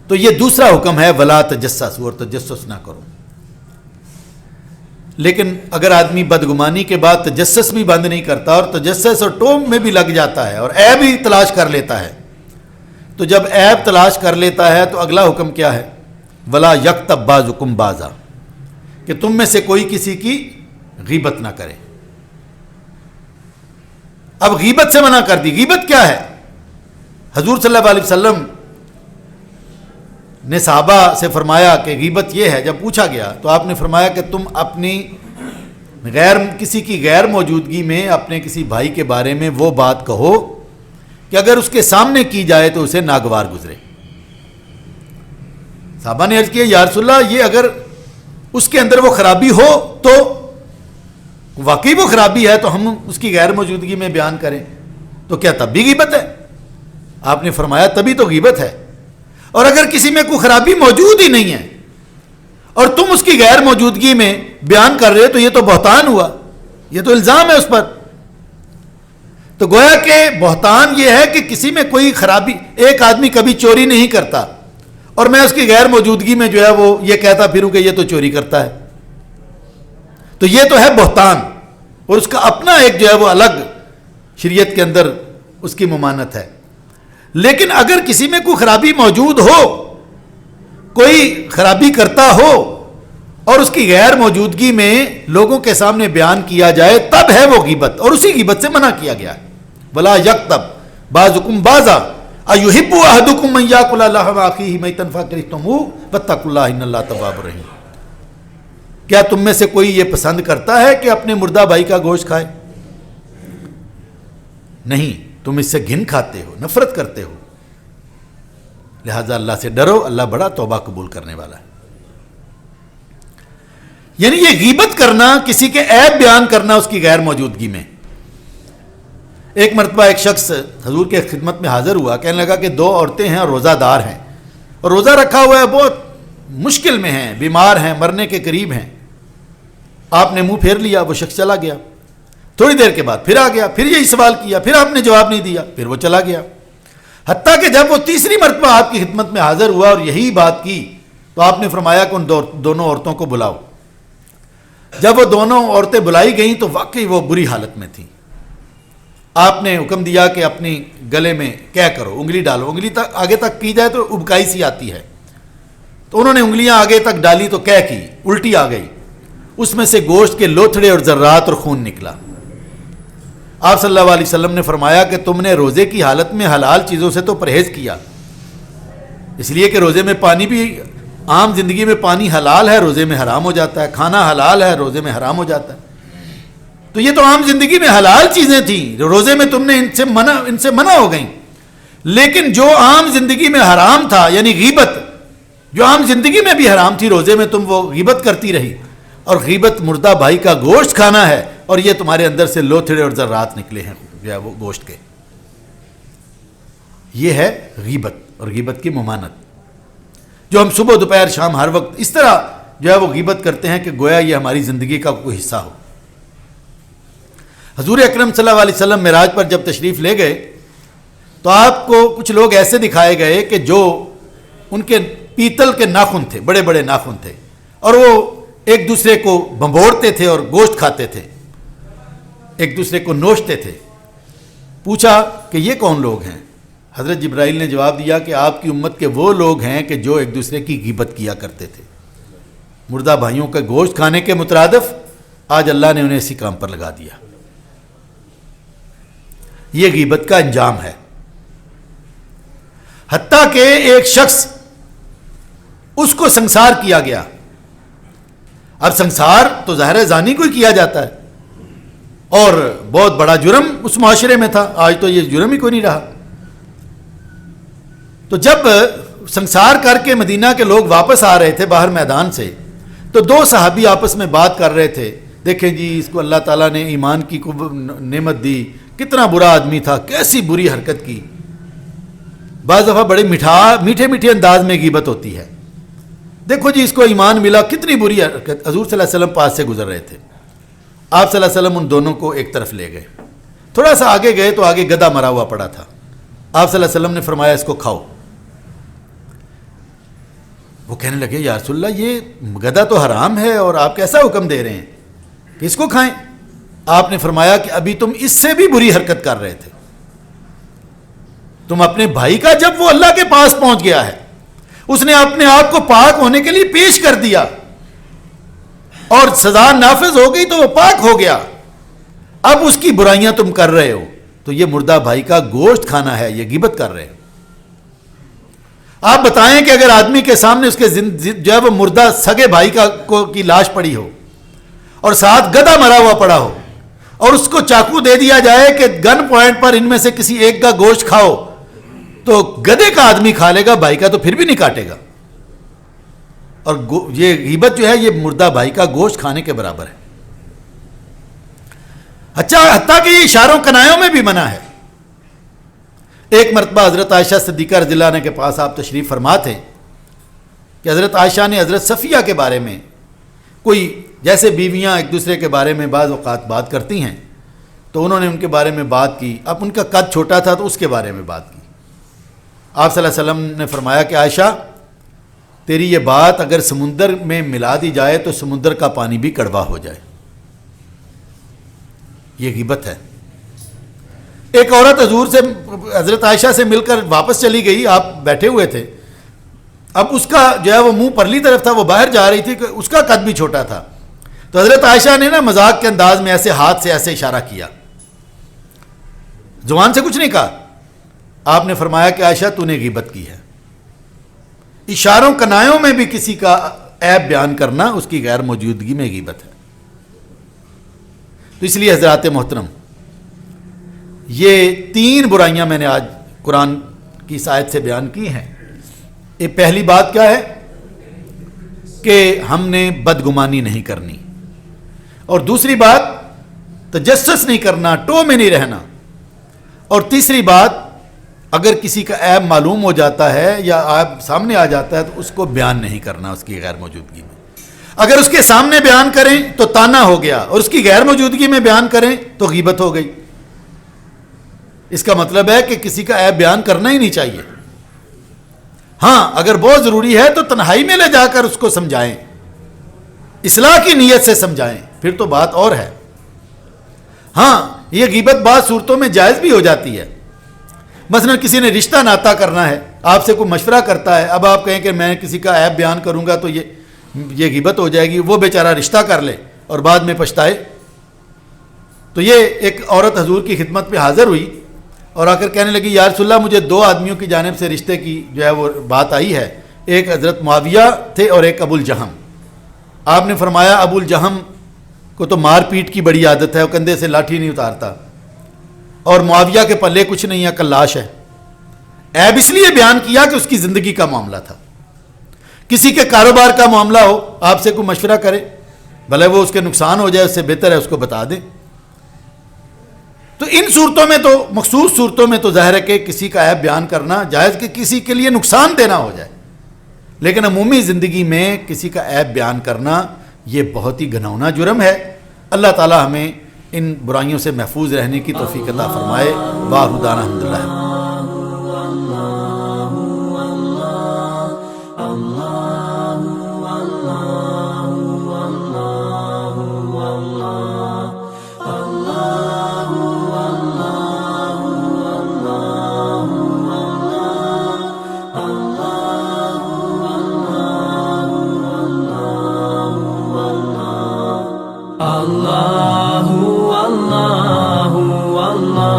تو یہ دوسرا حکم ہے ولا تجسسوا، اور تجسس نہ کرو. لیکن اگر آدمی بدگمانی کے بعد تجسس بھی بند نہیں کرتا اور تجسس اور ٹوم میں بھی لگ جاتا ہے اور عیب ہی تلاش کر لیتا ہے، تو جب عیب تلاش کر لیتا ہے تو اگلا حکم کیا ہے؟ ولا یغتب بعضکم بعضا، کہ تم میں سے کوئی کسی کی غیبت نہ کرے. اب غیبت سے منع کر دی. غیبت کیا ہے؟ حضور صلی اللہ علیہ وسلم نے صحابہ سے فرمایا کہ غیبت یہ ہے. جب پوچھا گیا تو آپ نے فرمایا کہ تم اپنی کسی کی غیر موجودگی میں اپنے کسی بھائی کے بارے میں وہ بات کہو کہ اگر اس کے سامنے کی جائے تو اسے ناگوار گزرے. صحابہ نے عرض کیا یا رسول اللہ، یہ اگر اس کے اندر وہ خرابی ہو تو واقعی وہ خرابی ہے تو ہم اس کی غیر موجودگی میں بیان کریں تو کیا تب بھی غیبت ہے؟ آپ نے فرمایا تبھی تو غیبت ہے. اور اگر کسی میں کوئی خرابی موجود ہی نہیں ہے اور تم اس کی غیر موجودگی میں بیان کر رہے تو یہ تو بہتان ہوا، یہ تو الزام ہے اس پر. تو گویا کہ بہتان یہ ہے کہ کسی میں کوئی خرابی، ایک آدمی کبھی چوری نہیں کرتا اور میں اس کی غیر موجودگی میں جو ہے وہ یہ کہتا پھروں کہ یہ تو چوری کرتا ہے، تو یہ تو ہے بہتان، اور اس کا اپنا ایک جو ہے وہ الگ شریعت کے اندر اس کی ممانت ہے. لیکن اگر کسی میں کوئی خرابی موجود ہو، کوئی خرابی کرتا ہو اور اس کی غیر موجودگی میں لوگوں کے سامنے بیان کیا جائے تب ہے وہ غیبت، اور اسی غیبت سے منع کیا گیا ہے. ولا یغتب بعضکم بعضا ایحب احدکم ان یاکل لحم اخیہ میتا فکرہتموہ واتقوا اللہ ان اللہ تواب رحیم. کیا تم میں سے کوئی یہ پسند کرتا ہے کہ اپنے مردہ بھائی کا گوشت کھائے؟ نہیں، تم اس سے گھن کھاتے ہو، نفرت کرتے ہو. لہذا اللہ سے ڈرو، اللہ بڑا توبہ قبول کرنے والا ہے. یعنی یہ غیبت کرنا، کسی کے عیب بیان کرنا اس کی غیر موجودگی میں. ایک مرتبہ ایک شخص حضور کے خدمت میں حاضر ہوا، کہنے لگا کہ دو عورتیں ہیں اور روزہ دار ہیں اور روزہ رکھا ہوا ہے، بہت مشکل میں ہیں، بیمار ہیں، مرنے کے قریب ہیں. آپ نے منہ پھیر لیا، وہ شخص چلا گیا. تھوڑی دیر کے بعد پھر آ گیا، پھر یہی سوال کیا، پھر آپ نے جواب نہیں دیا، پھر وہ چلا گیا. حتیٰ کہ جب وہ تیسری مرتبہ آپ کی خدمت میں حاضر ہوا اور یہی بات کی تو آپ نے فرمایا کہ ان دونوں عورتوں کو بلاؤ. جب وہ دونوں عورتیں بلائی گئیں تو واقعی وہ بری حالت میں تھیں. آپ نے حکم دیا کہ اپنی گلے میں کیا کرو، انگلی ڈالو. انگلی تک آگے تک کی جائے تو ابکائی سی آتی ہے، تو انہوں نے انگلیاں آگے تک ڈالی تو کیا کی، الٹی آ گئی. اس میں سے گوشت کے لوتھڑے اور ذرات اور خون نکلا. آپ صلی اللہ علیہ وسلم نے فرمایا کہ تم نے روزے کی حالت میں حلال چیزوں سے تو پرہیز کیا، اس لیے کہ روزے میں پانی بھی، عام زندگی میں پانی حلال ہے، روزے میں حرام ہو جاتا ہے. کھانا حلال ہے، روزے میں حرام ہو جاتا ہے. تو یہ تو عام زندگی میں حلال چیزیں تھیں، روزے میں تم نے ان سے منع ہو گئیں. لیکن جو عام زندگی میں حرام تھا، یعنی غیبت، جو عام زندگی میں بھی حرام تھی، روزے میں تم وہ غیبت کرتی رہی. اور غیبت مردہ بھائی کا گوشت کھانا ہے، اور یہ تمہارے اندر سے لوتھڑے اور ذرات نکلے ہیں جو ہے وہ گوشت کے. یہ ہے غیبت اور غیبت کی ممانت، جو ہم صبح دوپہر شام ہر وقت اس طرح جو ہے وہ غیبت کرتے ہیں کہ گویا یہ ہماری زندگی کا کوئی حصہ ہو. حضور اکرم صلی اللہ علیہ وسلم معراج پر جب تشریف لے گئے تو آپ کو کچھ لوگ ایسے دکھائے گئے کہ جو ان کے پیتل کے ناخن تھے، بڑے بڑے ناخن تھے، اور وہ ایک دوسرے کو بھنبوڑتے تھے اور گوشت کھاتے تھے، ایک دوسرے کو نوچتے تھے. پوچھا کہ یہ کون لوگ ہیں؟ حضرت جبرائیل نے جواب دیا کہ آپ کی امت کے وہ لوگ ہیں کہ جو ایک دوسرے کی غیبت کیا کرتے تھے. مردہ بھائیوں کا گوشت کھانے کے مترادف آج اللہ نے انہیں اسی کام پر لگا دیا. یہ غیبت کا انجام ہے. حتیٰ کہ ایک شخص، اس کو سنسار کیا گیا. اب سنسار تو ظاہر زانی کو ہی کیا جاتا ہے، اور بہت بڑا جرم اس معاشرے میں تھا. آج تو یہ جرم ہی کوئی نہیں رہا. تو جب سنسار کر کے مدینہ کے لوگ واپس آ رہے تھے باہر میدان سے، تو دو صحابی آپس میں بات کر رہے تھے، دیکھیں جی اس کو اللہ تعالیٰ نے ایمان کی نعمت دی، کتنا برا آدمی تھا، کیسی بری حرکت کی. بعض دفعہ بڑے میٹھے میٹھے انداز میں غیبت ہوتی ہے. دیکھو جی اس کو ایمان ملا، کتنی بری حرکت. حضور صلی اللہ علیہ وسلم پاس سے گزر رہے تھے. آپ صلی اللہ علیہ وسلم ان دونوں کو ایک طرف لے گئے. تھوڑا سا آگے گئے تو آگے گدھا مرا ہوا پڑا تھا. آپ صلی اللہ علیہ وسلم نے فرمایا اس کو کھاؤ. وہ کہنے لگے یا رسول اللہ یہ گدھا تو حرام ہے اور آپ کیسا حکم دے رہے ہیں کہ اس کو کھائیں؟ آپ نے فرمایا کہ ابھی تم اس سے بھی بری حرکت کر رہے تھے. تم اپنے بھائی کا جب وہ اللہ کے پاس پہنچ گیا ہے, اس نے اپنے آپ کو پاک ہونے کے لیے پیش کر دیا اور سزا نافذ ہو گئی تو وہ پاک ہو گیا, اب اس کی برائیاں تم کر رہے ہو, تو یہ مردہ بھائی کا گوشت کھانا ہے, یہ غیبت کر رہے ہو. آپ بتائیں کہ اگر آدمی کے سامنے اس کے جو ہے وہ مردہ سگے بھائی کی لاش پڑی ہو اور ساتھ گدھا مرا ہوا پڑا ہو اور اس کو چاقو دے دیا جائے کہ گن پوائنٹ پر ان میں سے کسی ایک کا گوشت کھاؤ, تو گدھے کا آدمی کھا لے گا, بھائی کا تو پھر بھی نہیں کاٹے گا. اور یہ غیبت جو ہے یہ مردہ بھائی کا گوشت کھانے کے برابر ہے. اچھا, حتیٰ کہ یہ اشاروں کنایوں میں بھی منع ہے. ایک مرتبہ حضرت عائشہ صدیقہ رضی اللہ عنہ کے پاس آپ تشریف فرما تھے کہ حضرت عائشہ نے حضرت صفیہ کے بارے میں, کوئی جیسے بیویاں ایک دوسرے کے بارے میں بعض اوقات بات کرتی ہیں, تو انہوں نے ان کے بارے میں بات کی. اب ان کا قد چھوٹا تھا تو اس کے بارے میں بات کی. آپ صلی اللہ علیہ وسلم نے فرمایا کہ عائشہ تیری یہ بات اگر سمندر میں ملا دی جائے تو سمندر کا پانی بھی کڑوا ہو جائے, یہ غیبت ہے. ایک عورت حضور سے حضرت عائشہ سے مل کر واپس چلی گئی, آپ بیٹھے ہوئے تھے. اب اس کا جو ہے وہ منہ پرلی طرف تھا, وہ باہر جا رہی تھی کہ اس کا قد بھی چھوٹا تھا. تو حضرت عائشہ نے نا مذاق کے انداز میں ایسے ہاتھ سے ایسے اشارہ کیا, زبان سے کچھ نہیں کہا. آپ نے فرمایا کہ عائشہ تو نے غیبت کی ہے. اشاروں کنایوں میں بھی کسی کا عیب بیان کرنا اس کی غیر موجودگی میں غیبت ہے. تو اس لیے حضرات محترم, یہ 3 برائیاں میں نے آج قرآن کی اس آیت سے بیان کی ہیں. یہ پہلی بات کیا ہے کہ ہم نے بدگمانی نہیں کرنی, اور دوسری بات تجسس نہیں کرنا, ٹو میں نہیں رہنا, اور تیسری بات اگر کسی کا عیب معلوم ہو جاتا ہے یا عیب سامنے آ جاتا ہے تو اس کو بیان نہیں کرنا اس کی غیر موجودگی میں. اگر اس کے سامنے بیان کریں تو تانا ہو گیا, اور اس کی غیر موجودگی میں بیان کریں تو غیبت ہو گئی. اس کا مطلب ہے کہ کسی کا عیب بیان کرنا ہی نہیں چاہیے. ہاں, اگر بہت ضروری ہے تو تنہائی میں لے جا کر اس کو سمجھائیں, اصلاح کی نیت سے سمجھائیں, پھر تو بات اور ہے. ہاں, یہ غیبت بعض صورتوں میں جائز بھی ہو جاتی ہے. مثلا کسی نے رشتہ ناتا کرنا ہے, آپ سے کوئی مشورہ کرتا ہے, اب آپ کہیں کہ میں کسی کا عیب بیان کروں گا تو یہ غیبت ہو جائے گی, وہ بیچارہ رشتہ کر لے اور بعد میں پچھتائے. تو یہ ایک عورت حضور کی خدمت پہ حاضر ہوئی اور آ کر کہنے لگی یا رسول اللہ مجھے 2 آدمیوں کی جانب سے رشتے کی جو ہے وہ بات آئی ہے, ایک حضرت معاویہ تھے اور ایک ابو الجہم. آپ نے فرمایا ابو الجہم کو تو مار پیٹ کی بڑی عادت ہے, وہ کندھے سے لاٹھی نہیں اتارتا, اور معاویہ کے پلے کچھ نہیں ہے, کلاش ہے. عیب اس لیے بیان کیا کہ اس کی زندگی کا معاملہ تھا. کسی کے کاروبار کا معاملہ ہو, آپ سے کوئی مشورہ کرے, بھلے وہ اس کے نقصان ہو جائے, اس سے بہتر ہے اس کو بتا دیں. تو ان صورتوں میں تو, مخصوص صورتوں میں تو ظاہر ہے کہ کسی کا عیب بیان کرنا جائز کہ کسی کے لیے نقصان دینا ہو جائے, لیکن عمومی زندگی میں کسی کا عیب بیان کرنا یہ بہت ہی گھناؤنا جرم ہے. اللہ تعالی ہمیں ان برائیوں سے محفوظ رہنے کی توفیق عطا فرمائے. واخر دعوانا الحمدللہ. Allah